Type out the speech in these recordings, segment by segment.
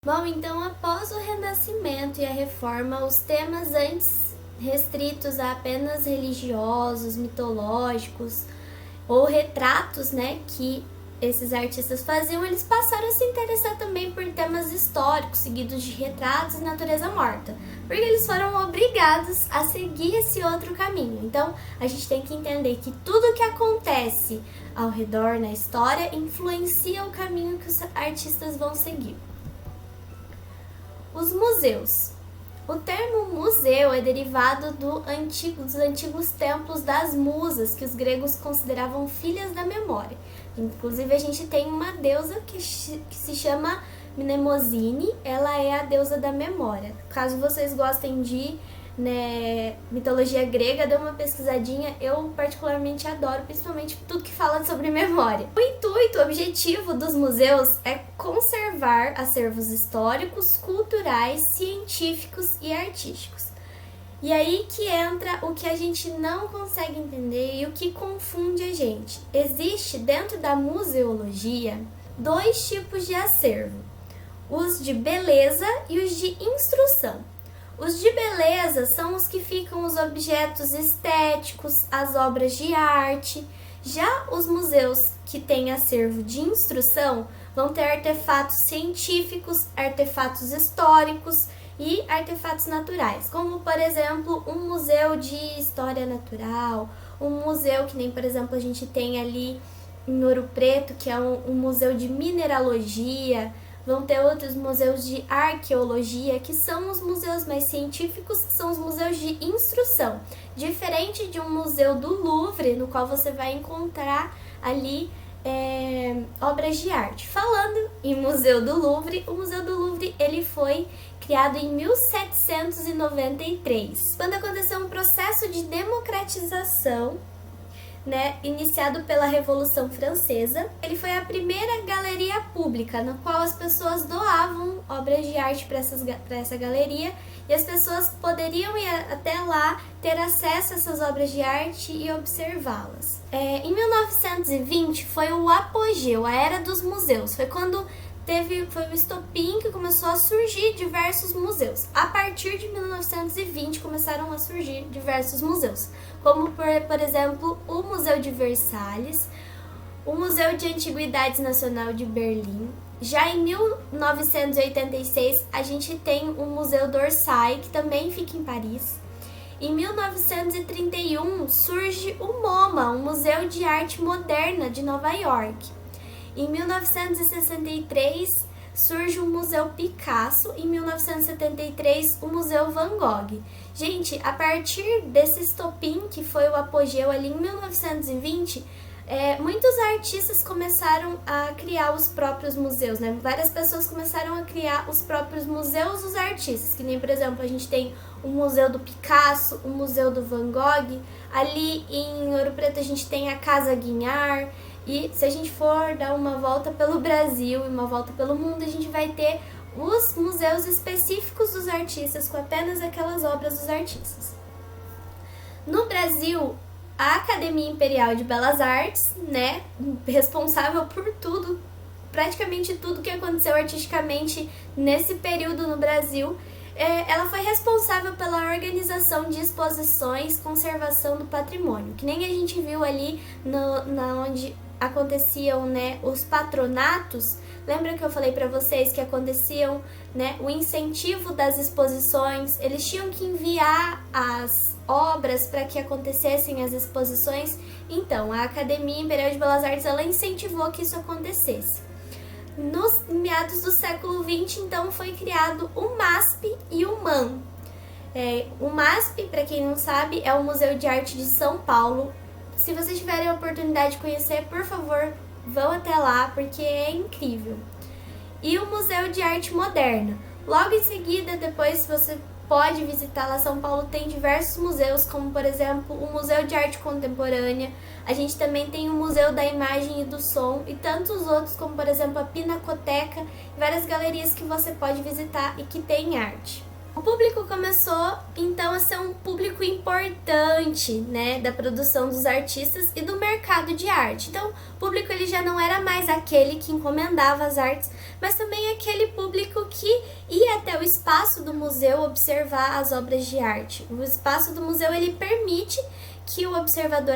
Bom, então após o Renascimento e a Reforma, os temas antes restritos a apenas religiosos, mitológicos ou retratos, que esses artistas faziam, eles passaram a se interessar também por temas históricos, seguidos de retratos e natureza morta, porque eles foram obrigados a seguir esse outro caminho. Então, a gente tem que entender que tudo que acontece ao redor na história influencia o caminho que os artistas vão seguir. Os museus. O termo museu é derivado dos antigos templos das musas, que os gregos consideravam filhas da memória. Inclusive, a gente tem uma deusa que se chama Mnemosine, ela é a deusa da memória. Caso vocês gostem de mitologia grega, dê uma pesquisadinha, eu particularmente adoro, principalmente tudo que fala sobre memória. O objetivo dos museus é conservar acervos históricos, culturais, científicos e artísticos. E aí que entra o que a gente não consegue entender e o que confunde a gente. Existe dentro da museologia 2 tipos de acervo, os de beleza e os de instrução. Os de beleza são os que ficam os objetos estéticos, as obras de arte. Já os museus que têm acervo de instrução vão ter artefatos científicos, artefatos históricos e artefatos naturais, como, por exemplo, um museu de história natural, um museu que nem, por exemplo, a gente tem ali em Ouro Preto, que é um museu de mineralogia. Vão ter outros museus de arqueologia, que são os museus mais científicos, que são os museus de instrução. Diferente de um museu do Louvre, no qual você vai encontrar ali obras de arte. Falando em Museu do Louvre, o Museu do Louvre ele foi criado em 1793, quando aconteceu um processo de democratização iniciado pela Revolução Francesa. Ele foi a primeira galeria pública, na qual as pessoas doavam obras de arte para essa galeria, e as pessoas poderiam ir até lá, ter acesso a essas obras de arte e observá-las. Em 1920 foi o apogeu, a era dos museus, foi quando foi o estopim que começou a surgir diversos museus. A partir de 1920 começaram a surgir diversos museus, como por exemplo o Museu de Versalhes, o Museu de Antiguidades Nacional de Berlim. Já em 1986 a gente tem o Museu d'Orsay, que também fica em Paris. Em 1931 surge o MoMA, o Museu de Arte Moderna de Nova York. Em 1963 surge o Museu Picasso, em 1973 o Museu Van Gogh. Gente, a partir desse estopim, que foi o apogeu ali em 1920, muitos artistas começaram a criar os próprios museus, Várias pessoas começaram a criar os próprios museus dos artistas, que nem, por exemplo, a gente tem o Museu do Picasso, o Museu do Van Gogh. Ali em Ouro Preto a gente tem a Casa Guignard. E se a gente for dar uma volta pelo Brasil e uma volta pelo mundo, a gente vai ter os museus específicos dos artistas, com apenas aquelas obras dos artistas. No Brasil, a Academia Imperial de Belas Artes, responsável por tudo, praticamente tudo que aconteceu artisticamente nesse período no Brasil, ela foi responsável pela organização de exposições, conservação do patrimônio, que nem a gente viu ali onde aconteciam os patronatos. Lembra que eu falei para vocês que aconteciam o incentivo das exposições? Eles tinham que enviar as obras para que acontecessem as exposições. Então, a Academia Imperial de Belas Artes ela incentivou que isso acontecesse. Nos meados do século XX, então, foi criado o MASP e o MAM. O MASP, para quem não sabe, é o Museu de Arte de São Paulo. Se vocês tiverem a oportunidade de conhecer, por favor, vão até lá, porque é incrível. E o Museu de Arte Moderna. Logo em seguida, depois você pode visitar lá. São Paulo tem diversos museus, como por exemplo o Museu de Arte Contemporânea. A gente também tem o Museu da Imagem e do Som e tantos outros, como por exemplo a Pinacoteca e várias galerias que você pode visitar e que tem arte. O público começou então a ser um público importante, né, da produção dos artistas e do mercado de arte. Então, o público ele já não era mais aquele que encomendava as artes, mas também aquele público que ia até o espaço do museu observar as obras de arte. O espaço do museu ele permite que o observador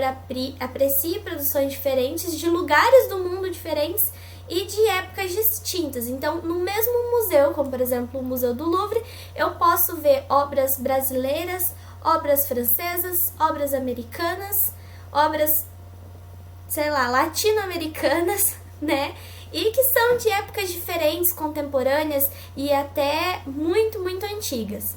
aprecie produções diferentes de lugares do mundo diferentes e de épocas distintas. Então, no mesmo museu, como por exemplo o Museu do Louvre, eu posso ver obras brasileiras, obras francesas, obras americanas, obras, sei lá, latino-americanas, né? E que são de épocas diferentes, contemporâneas e até muito, muito antigas.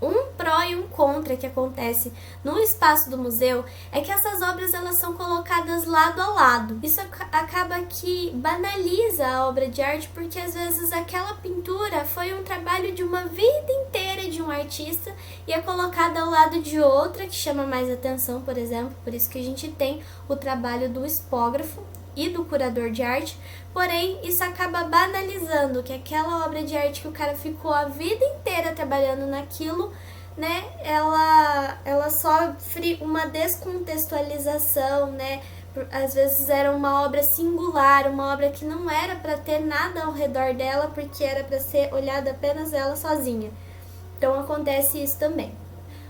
Um pró e um contra que acontece no espaço do museu é que essas obras elas são colocadas lado a lado. Isso acaba que banaliza a obra de arte, porque às vezes aquela pintura foi um trabalho de uma vida inteira de um artista e é colocada ao lado de outra que chama mais atenção, por exemplo. Por isso que a gente tem o trabalho do expógrafo e do curador de arte, porém isso acaba banalizando que aquela obra de arte que o cara ficou a vida inteira trabalhando naquilo, né, ela sofre uma descontextualização, né, às vezes era uma obra singular, uma obra que não era para ter nada ao redor dela, porque era para ser olhada apenas ela sozinha. Então acontece isso também.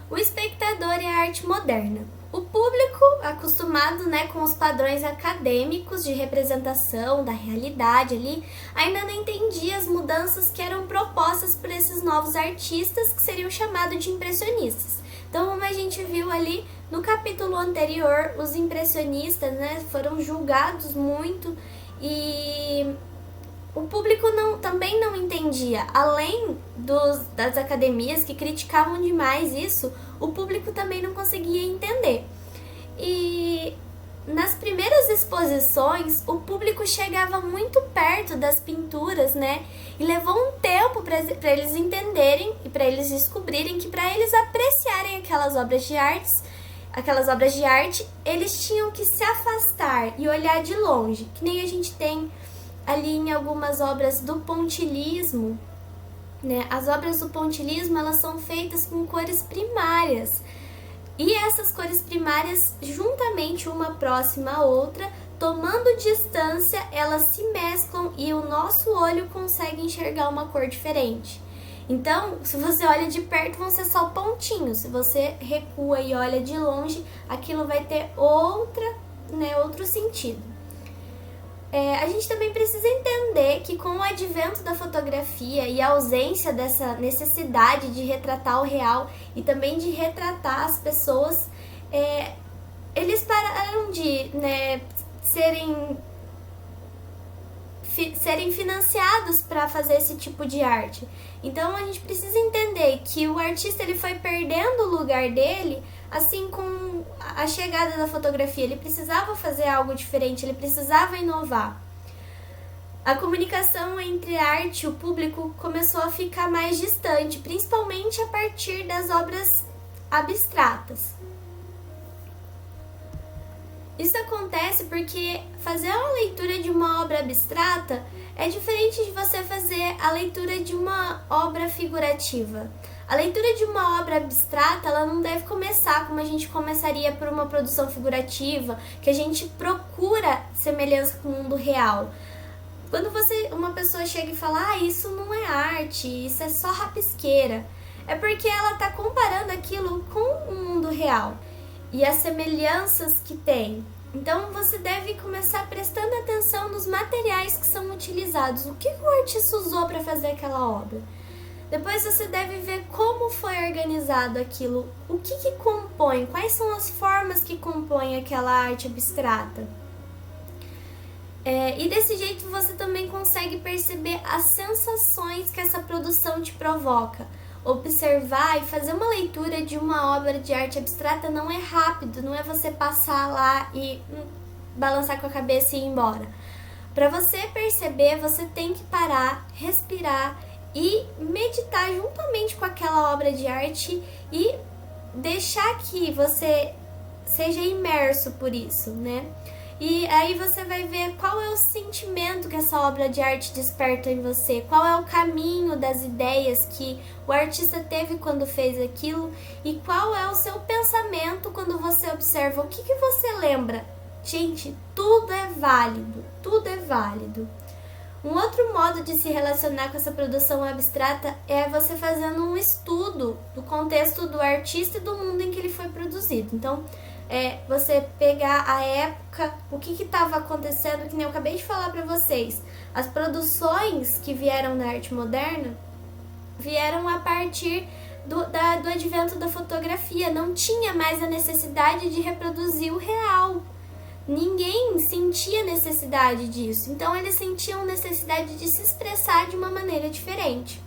O espectador e a arte moderna. O público, acostumado, né, com os padrões acadêmicos de representação da realidade ali, ainda não entendia as mudanças que eram propostas por esses novos artistas que seriam chamados de impressionistas. Então, como a gente viu ali no capítulo anterior, os impressionistas, né, foram julgados muito e o público também não entendia. Além das academias que criticavam demais isso, o público também não conseguia entender. E nas primeiras exposições, o público chegava muito perto das pinturas, né? E levou um tempo para eles entenderem e para eles descobrirem que para eles apreciarem aquelas obras de arte, eles tinham que se afastar e olhar de longe, que nem a gente tem ali em algumas obras do pontilhismo, né? As obras do pontilhismo, elas são feitas com cores primárias. E essas cores primárias, juntamente uma próxima à outra, tomando distância, elas se mesclam e o nosso olho consegue enxergar uma cor diferente. Então, se você olha de perto, vão ser só pontinhos. Se você recua e olha de longe, aquilo vai ter outro sentido. A gente também precisa entender que com o advento da fotografia e a ausência dessa necessidade de retratar o real e também de retratar as pessoas, eles pararam de, né, serem financiados para fazer esse tipo de arte. Então a gente precisa entender que o artista ele foi perdendo o lugar dele, assim com a chegada da fotografia. Ele precisava fazer algo diferente, ele precisava inovar. A comunicação entre a arte e o público começou a ficar mais distante, principalmente a partir das obras abstratas. Isso acontece porque fazer a leitura de uma obra abstrata é diferente de você fazer a leitura de uma obra figurativa. A leitura de uma obra abstrata, ela não deve começar como a gente começaria por uma produção figurativa, que a gente procura semelhança com o mundo real. Quando uma pessoa chega e fala, isso não é arte, isso é só rabisqueira, é porque ela está comparando aquilo com o mundo real e as semelhanças que tem. Então você deve começar prestando atenção nos materiais que são utilizados. O que o artista usou para fazer aquela obra? Depois você deve ver como foi organizado aquilo, o que compõe, quais são as formas que compõem aquela arte abstrata. E desse jeito você também consegue perceber as sensações que essa produção te provoca. Observar e fazer uma leitura de uma obra de arte abstrata não é rápido, não é você passar lá e balançar com a cabeça e ir embora. Para você perceber, você tem que parar, respirar e meditar juntamente com aquela obra de arte e deixar que você seja imerso por isso, né? E aí você vai ver qual é o sentimento que essa obra de arte desperta em você, qual é o caminho das ideias que o artista teve quando fez aquilo e qual é o seu pensamento quando você observa. O que você lembra? Gente, tudo é válido, tudo é válido. Um outro modo de se relacionar com essa produção abstrata é você fazendo um estudo do contexto do artista e do mundo em que ele foi produzido. Então, você pegar a época, o que estava acontecendo, que nem eu acabei de falar para vocês. As produções que vieram na arte moderna vieram a partir do advento da fotografia. Não tinha mais a necessidade de reproduzir o real. Ninguém sentia necessidade disso, então eles sentiam necessidade de se expressar de uma maneira diferente.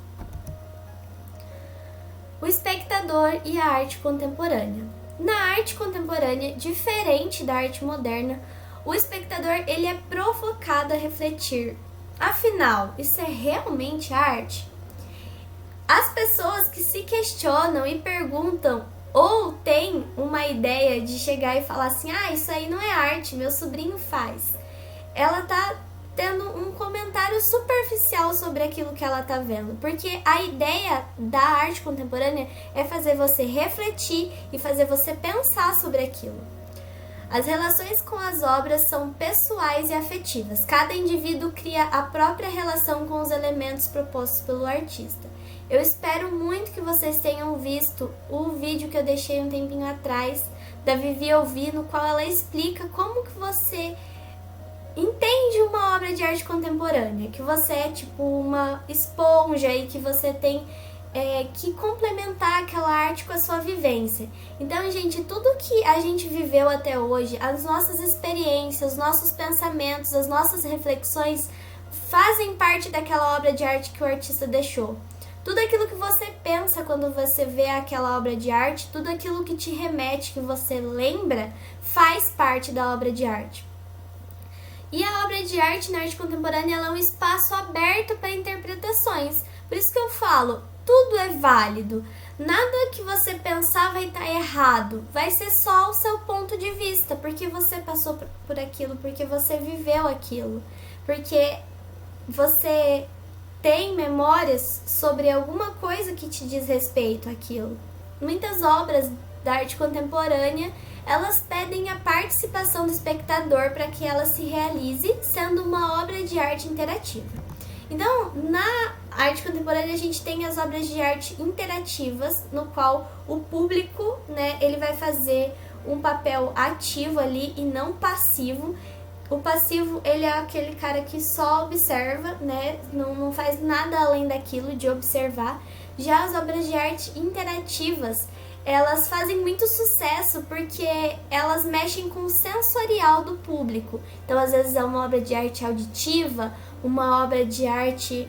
O espectador e a arte contemporânea. Na arte contemporânea, diferente da arte moderna, o espectador ele é provocado a refletir. Afinal, isso é realmente arte? As pessoas que se questionam e perguntam ou tem uma ideia de chegar e falar assim, isso aí não é arte, meu sobrinho faz. Ela tá tendo um comentário superficial sobre aquilo que ela tá vendo, porque a ideia da arte contemporânea é fazer você refletir e fazer você pensar sobre aquilo. As relações com as obras são pessoais e afetivas. Cada indivíduo cria a própria relação com os elementos propostos pelo artista. Eu espero muito que vocês tenham visto o vídeo que eu deixei um tempinho atrás da Vivi Ouvir, no qual ela explica como que você entende uma obra de arte contemporânea, que você é tipo uma esponja e que você tem que complementar aquela arte com a sua vivência. Então, gente, tudo que a gente viveu até hoje, as nossas experiências, os nossos pensamentos, as nossas reflexões fazem parte daquela obra de arte que o artista deixou. Tudo aquilo que você pensa quando você vê aquela obra de arte, tudo aquilo que te remete, que você lembra, faz parte da obra de arte. E a obra de arte na arte contemporânea ela é um espaço aberto para interpretações. Por isso que eu falo, tudo é válido. Nada que você pensar vai estar errado. Vai ser só o seu ponto de vista, porque você passou por aquilo, porque você viveu aquilo. Porque você tem memórias sobre alguma coisa que te diz respeito àquilo. Muitas obras da arte contemporânea, elas pedem a participação do espectador para que ela se realize, sendo uma obra de arte interativa. Então, na arte contemporânea, a gente tem as obras de arte interativas, no qual o público, ele vai fazer um papel ativo ali e não passivo. O passivo, ele é aquele cara que só observa, não faz nada além daquilo de observar. Já as obras de arte interativas, elas fazem muito sucesso porque elas mexem com o sensorial do público. Então, às vezes é uma obra de arte auditiva, uma obra de arte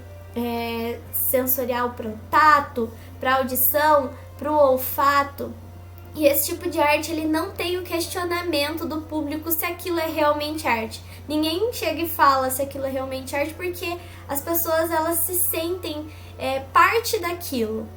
sensorial para o tato, para a audição, para o olfato. E esse tipo de arte, ele não tem o questionamento do público se aquilo é realmente arte. Ninguém chega e fala se aquilo é realmente arte, porque as pessoas, elas se sentem parte daquilo.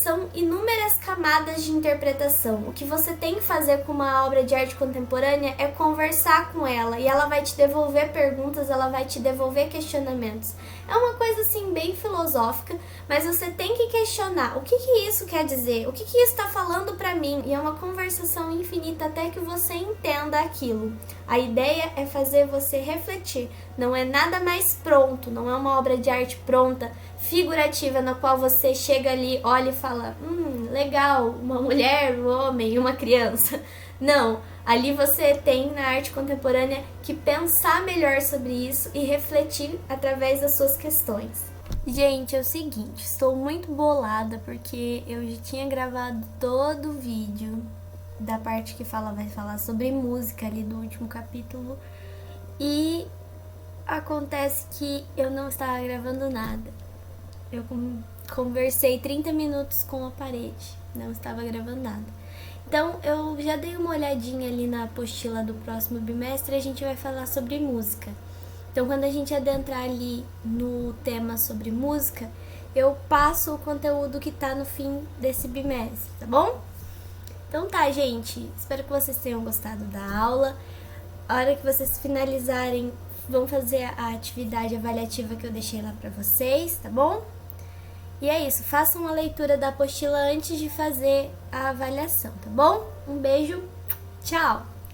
São inúmeras camadas de interpretação. O que você tem que fazer com uma obra de arte contemporânea é conversar com ela, e ela vai te devolver perguntas, ela vai te devolver questionamentos. É uma coisa assim bem filosófica, mas você tem que questionar o que isso quer dizer, o que isso está falando para mim, e é uma conversação infinita até que você entenda aquilo. A ideia é fazer você refletir, não é nada mais pronto, não é uma obra de arte pronta, figurativa, na qual você chega ali, olha e fala, legal, uma mulher, um homem e uma criança. Não, ali você tem na arte contemporânea que pensar melhor sobre isso e refletir através das suas questões. Gente, é o seguinte, estou muito bolada porque eu já tinha gravado todo o vídeo da parte que vai falar sobre música ali do último capítulo, e acontece que eu não estava gravando nada. Eu conversei 30 minutos com a parede, não estava gravando nada. Então, eu já dei uma olhadinha ali na apostila do próximo bimestre e a gente vai falar sobre música. Então, quando a gente adentrar ali no tema sobre música, eu passo o conteúdo que tá no fim desse bimestre, tá bom? Então tá, gente. Espero que vocês tenham gostado da aula. A hora que vocês finalizarem, vão fazer a atividade avaliativa que eu deixei lá pra vocês, tá bom? E é isso, façam a leitura da apostila antes de fazer a avaliação, tá bom? Um beijo, tchau!